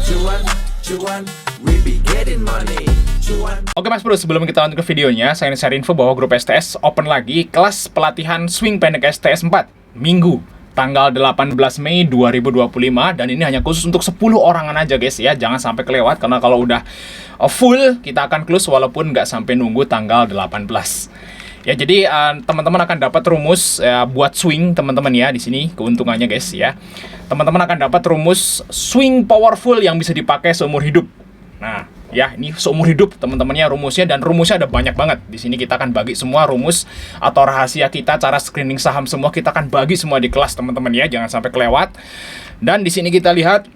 Cuan, cuan, we be getting money. Cuan. Oke Mas Bro, sebelum kita lanjut ke videonya, saya ingin share info bahwa grup STS open lagi kelas pelatihan swing pendek STS 4 Minggu tanggal 18 Mei 2025, dan ini hanya khusus untuk 10 orangan aja guys ya. Jangan sampai kelewat, karena kalau udah full kita akan close walaupun nggak sampai nunggu tanggal 18. Ya, jadi teman-teman akan dapat rumus buat swing teman-teman ya. Di sini keuntungannya guys ya. Teman-teman akan dapat rumus swing powerful yang bisa dipakai seumur hidup. Nah, ya ini seumur hidup teman-temannya rumusnya, dan rumusnya ada banyak banget. Di sini kita akan bagi semua rumus atau rahasia kita, cara screening saham semua kita akan bagi semua di kelas teman-teman ya. Jangan sampai kelewat. Dan di sini kita lihat,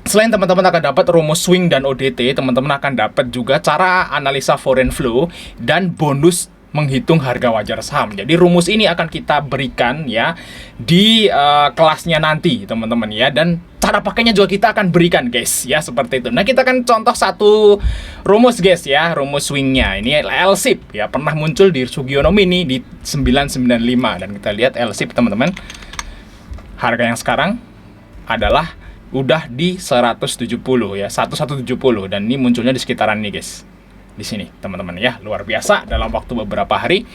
selain teman-teman akan dapat rumus swing dan ODT, teman-teman akan dapat juga cara analisa foreign flow dan bonus menghitung harga wajar saham. Jadi rumus ini akan kita berikan ya di kelasnya nanti teman-teman ya, dan cara pakainya juga kita akan berikan guys ya, seperti itu. Nah, kita akan contoh satu rumus guys ya, rumus swingnya. Ini LSIP ya, pernah muncul di Sugiono Mini di 995, dan kita lihat LSIP teman-teman. Harga yang sekarang adalah udah di 170 ya, 1170, dan ini munculnya di sekitaran ini guys. Di sini teman-teman ya, luar biasa dalam waktu beberapa hari.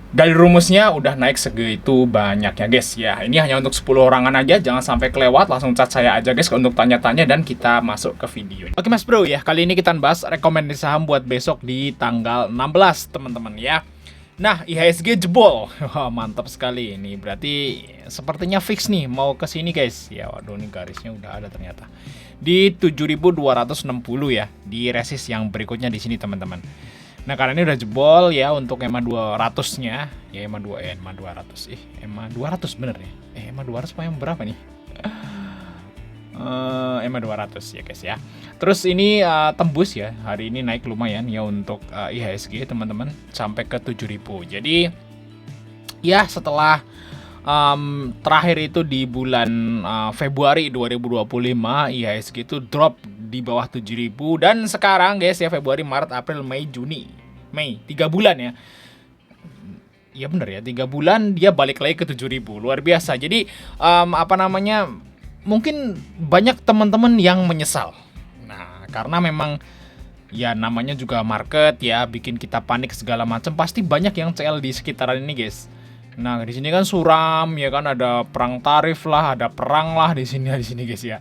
Dari rumusnya udah naik segitu banyaknya guys ya. Ini hanya untuk 10 orangan aja, jangan sampai kelewat. Langsung chat saya aja guys untuk tanya-tanya, dan kita masuk ke video. Oke Mas Bro ya, kali ini kita bahas rekomendasi saham buat besok di tanggal 16 teman-teman ya. Nah, IHSG jebol. Wah, mantap sekali ini. Berarti sepertinya fix nih mau ke sini guys. Ya, waduh, ini garisnya udah ada ternyata. Di 7260 ya, di resist yang berikutnya di sini teman-teman. Nah, karena ini udah jebol ya untuk EMA 200-nya, ya EMA 200. EMA 200 bener ya. EMA 200 apa yang berapa nih? EMA 200 ya guys ya. Terus ini tembus ya, hari ini naik lumayan ya untuk IHSG teman-teman, sampai ke 7000. Jadi ya setelah terakhir itu di bulan Februari 2025, IHSG itu drop di bawah 7000, dan sekarang guys ya, Februari, Maret, April, Mei, Juni, Mei, 3 bulan ya. Iya bener ya, 3 bulan dia balik lagi ke 7000. Luar biasa. Jadi mungkin banyak teman-teman yang menyesal. Nah, karena memang ya namanya juga market ya, bikin kita panik segala macam. Pasti banyak yang CL di sekitaran ini guys. Nah, di sini kan suram ya kan, ada perang tarif lah, ada perang lah di sini guys ya.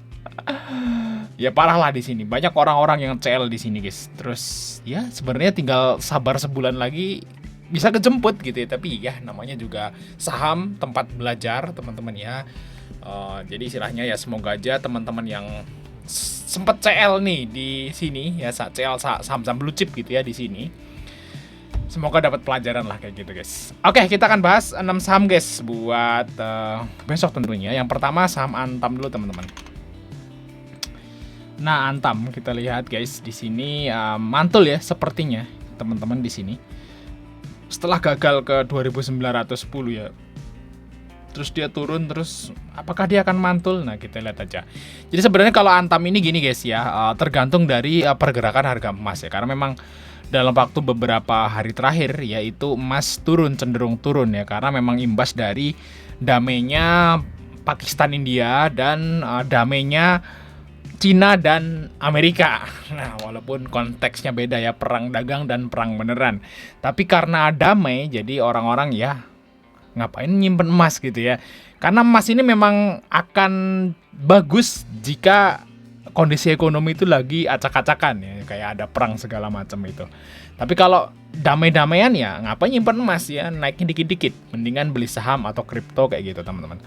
Ya parah lah di sini. Banyak orang-orang yang CL di sini guys. Terus ya sebenarnya tinggal sabar sebulan lagi bisa kejemput gitu ya. Tapi ya namanya juga saham, tempat belajar teman-teman ya. Jadi istilahnya ya, semoga aja teman-teman yang sempet CL nih di sini ya, CL saham-saham blue chip gitu ya di sini, semoga dapat pelajaran lah kayak gitu guys. Oke, kita akan bahas 6 saham guys buat besok tentunya. Yang pertama saham Antam dulu teman-teman. Nah, Antam kita lihat guys di sini mantul ya sepertinya teman-teman di sini. Setelah gagal ke 2910 ya, terus dia turun, terus apakah dia akan mantul? Nah, kita lihat aja. Jadi sebenarnya kalau Antam ini gini guys ya, tergantung dari pergerakan harga emas ya, karena memang dalam waktu beberapa hari terakhir yaitu emas cenderung turun ya, karena memang imbas dari damainya Pakistan India dan damainya Cina dan Amerika. Nah, walaupun konteksnya beda ya, perang dagang dan perang beneran, tapi karena damai jadi orang-orang ya ngapain nyimpen emas gitu ya, karena emas ini memang akan bagus jika kondisi ekonomi itu lagi acak-acakan ya, kayak ada perang segala macam itu. Tapi kalau damai-damaian ya ngapain nyimpen emas ya, naiknya dikit-dikit, mendingan beli saham atau kripto kayak gitu teman-teman.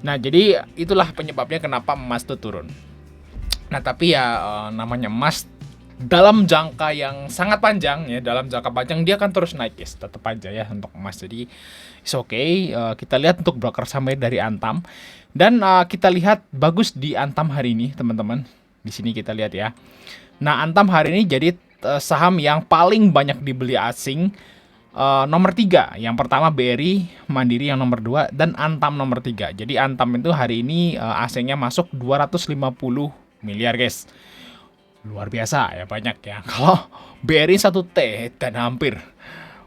Nah, jadi itulah penyebabnya kenapa emas itu turun. Nah, tapi ya namanya emas dalam jangka yang sangat panjang ya, dalam jangka panjang dia akan terus naik guys, tetap aja ya untuk emas. Jadi it's okay. Kita lihat untuk broker saham dari Antam, dan kita lihat bagus di Antam hari ini teman-teman. Di sini kita lihat ya. Nah, Antam hari ini jadi saham yang paling banyak dibeli asing, nomor 3. Yang pertama BRI, Mandiri yang nomor 2, dan Antam nomor 3. Jadi Antam itu hari ini asingnya masuk 250 miliar guys. Luar biasa ya, banyak ya. Kalau BRI 1T dan hampir.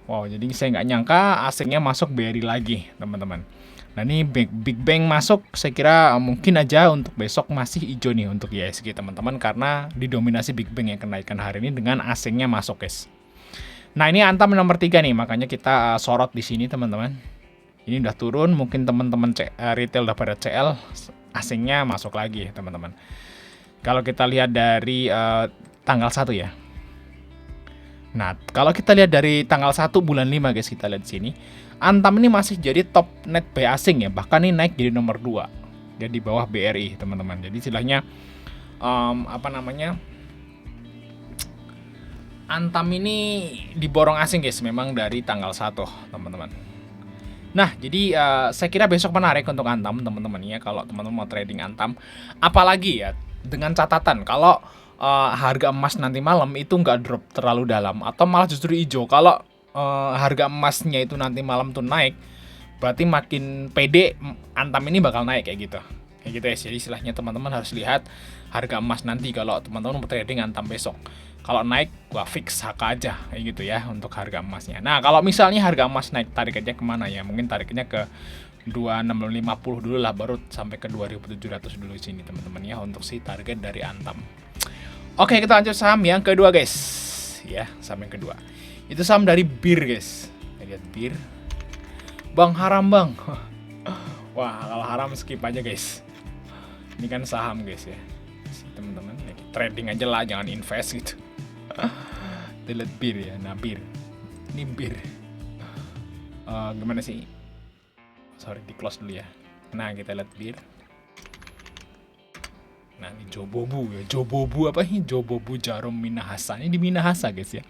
Wow, jadi saya nggak nyangka asingnya masuk BRI lagi teman-teman. Nah ini Big Bang masuk, saya kira mungkin aja untuk besok masih hijau nih untuk ISG teman-teman, karena didominasi Big Bang yang kenaikan hari ini dengan asingnya masuk guys. Nah ini Antam nomor 3 nih, makanya kita sorot di sini teman-teman. Ini udah turun, mungkin teman-teman retail udah pada CL, asingnya masuk lagi teman-teman. Kalau kita lihat dari tanggal 1 ya. Nah, kalau kita lihat dari tanggal 1 bulan 5 guys, kita lihat di sini. Antam ini masih jadi top net buy asing ya, bahkan ini naik jadi nomor 2. Dia di bawah BRI, teman-teman. Jadi istilahnya Antam ini diborong asing guys, memang dari tanggal 1, teman-teman. Nah, jadi saya kira besok menarik untuk Antam, teman-teman ya, kalau teman-teman mau trading Antam. Apalagi ya, dengan catatan kalau harga emas nanti malam itu nggak drop terlalu dalam atau malah justru hijau. Kalau harga emasnya itu nanti malam tuh naik, berarti makin pede Antam ini bakal naik kayak gitu ya. Jadi istilahnya teman-teman harus lihat harga emas nanti kalau teman-teman mau trading Antam besok. Kalau naik, wah fix HK aja kayak gitu ya untuk harga emasnya. Nah kalau misalnya harga emas naik, tarik aja kemana ya? Mungkin tariknya ke 2650 dulu lah, baru sampai ke 2700 dulu sini teman-teman ya untuk si target dari Antam. Oke, kita lanjut saham yang kedua guys. Ya, saham yang kedua. Itu saham dari BIR guys. Lihat BIR. Bang haram bang. Wah, kalau haram skip aja guys. Ini kan saham guys ya. Teman-teman, ya, trading aja lah, jangan invest gitu. Lihat BIR ya. Nah, BIR. Ini BIR. Gimana sih? Sorry, di close dulu ya. Nah, kita lihat BIR. Nah ini Jobobu ya, Jobobu apa ini? Jobobu Jarum Minahasa, ini di Minahasa guys ya.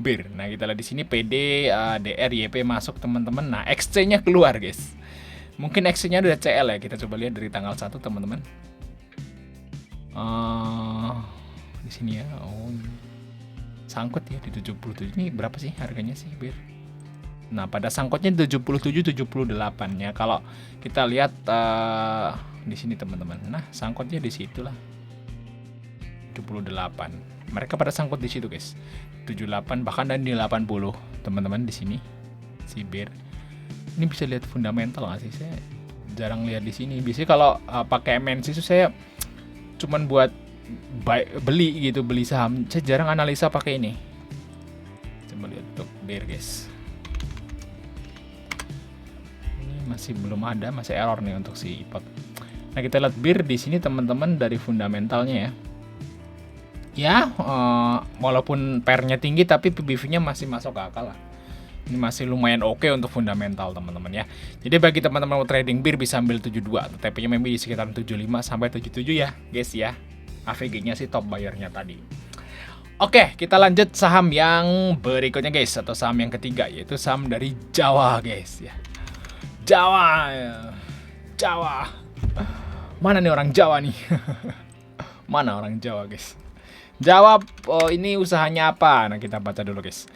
BIR. Nah kita lihat di sini PD, DR, YP masuk teman-teman. Nah XC-nya keluar guys. Mungkin XC-nya udah CL ya. Kita coba lihat dari tanggal 1 teman-teman. Di sini ya. Oh, sangkut ya di 77. Ini berapa sih harganya sih BIR? Nah pada sangkutnya 77 78 ya. Kalau kita lihat di sini teman-teman. Nah, sangkutnya di situ lah. 78. Mereka pada sangkut di situ, guys. 78 bahkan dan di 80, teman-teman di sini. Si BIR. Ini bisa lihat fundamental nggak sih? Saya jarang lihat di sini. Biasanya kalau pakai MNC itu saya cuman buat beli gitu, beli saham. Saya jarang analisa pakai ini. Coba lihat untuk BIR, guys. Ini masih belum ada, masih error nih untuk si IPOT. Nah kita lihat BIR di sini teman-teman dari fundamentalnya ya. Ya, walaupun pairnya tinggi tapi PBV-nya masih masuk akal lah. Ini masih lumayan oke untuk fundamental teman-teman ya. Jadi bagi teman-teman mau trading BIR bisa ambil 72, TP-nya maybe di sekitar 75 sampai 77 ya, guys ya. AVG-nya sih top buyer-nya tadi. Oke, kita lanjut saham yang berikutnya guys, atau saham yang ketiga yaitu saham dari Jawa guys ya. Jawa. Mana nih orang Jawa nih? Mana orang Jawa guys? Jawa ini usahanya apa? Nah kita baca dulu guys.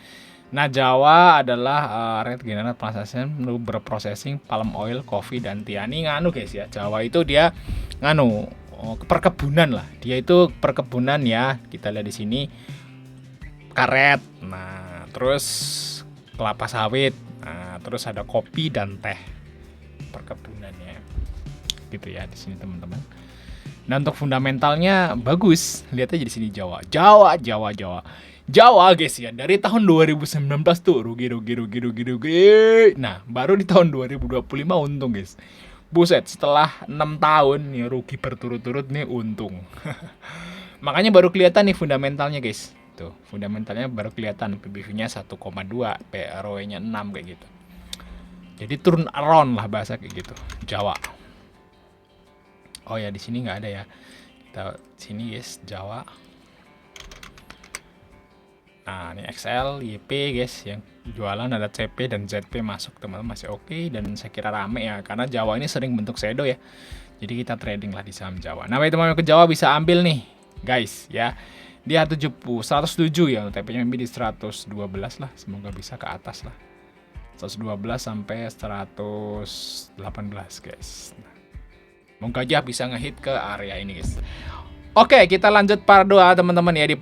Nah Jawa adalah Red General Plantation berprocessing palm oil, coffee dan tea. Ini nganu guys ya. Jawa itu dia nganu perkebunan lah. Dia itu perkebunan ya. Kita lihat di sini karet. Nah terus kelapa sawit. Nah terus ada kopi dan teh. Perkebunannya. Gitu ya di sini teman-teman. Nah untuk fundamentalnya bagus, lihat aja di sini Jawa guys ya, dari tahun 2019 tuh rugi. Nah baru di tahun 2025 untung guys. Buset, setelah 6 tahun ya rugi berturut-turut nih untung. Makanya baru kelihatan nih fundamentalnya guys. Tuh fundamentalnya baru kelihatan, PBV-nya 1,2, ROE-nya 6 kayak gitu. Jadi turn around lah bahasa kayak gitu. Jawa. Oh ya di sini nggak ada ya. Kita sini guys Jawa. Nah ini XL, YP guys yang jualan, ada CP dan ZP masuk teman-teman, masih oke dan saya kira rame ya karena Jawa ini sering bentuk shadow ya. Jadi kita trading lah di saham Jawa. Nah bagi teman-teman ke Jawa bisa ambil nih guys ya. Dia 107 ya, TP-nya di 112 lah, semoga bisa ke atas lah. 112 sampai 118 guys. Nah, semoga aja bisa ngehit ke area ini guys. Oke, kita lanjut part 2 teman-teman ya di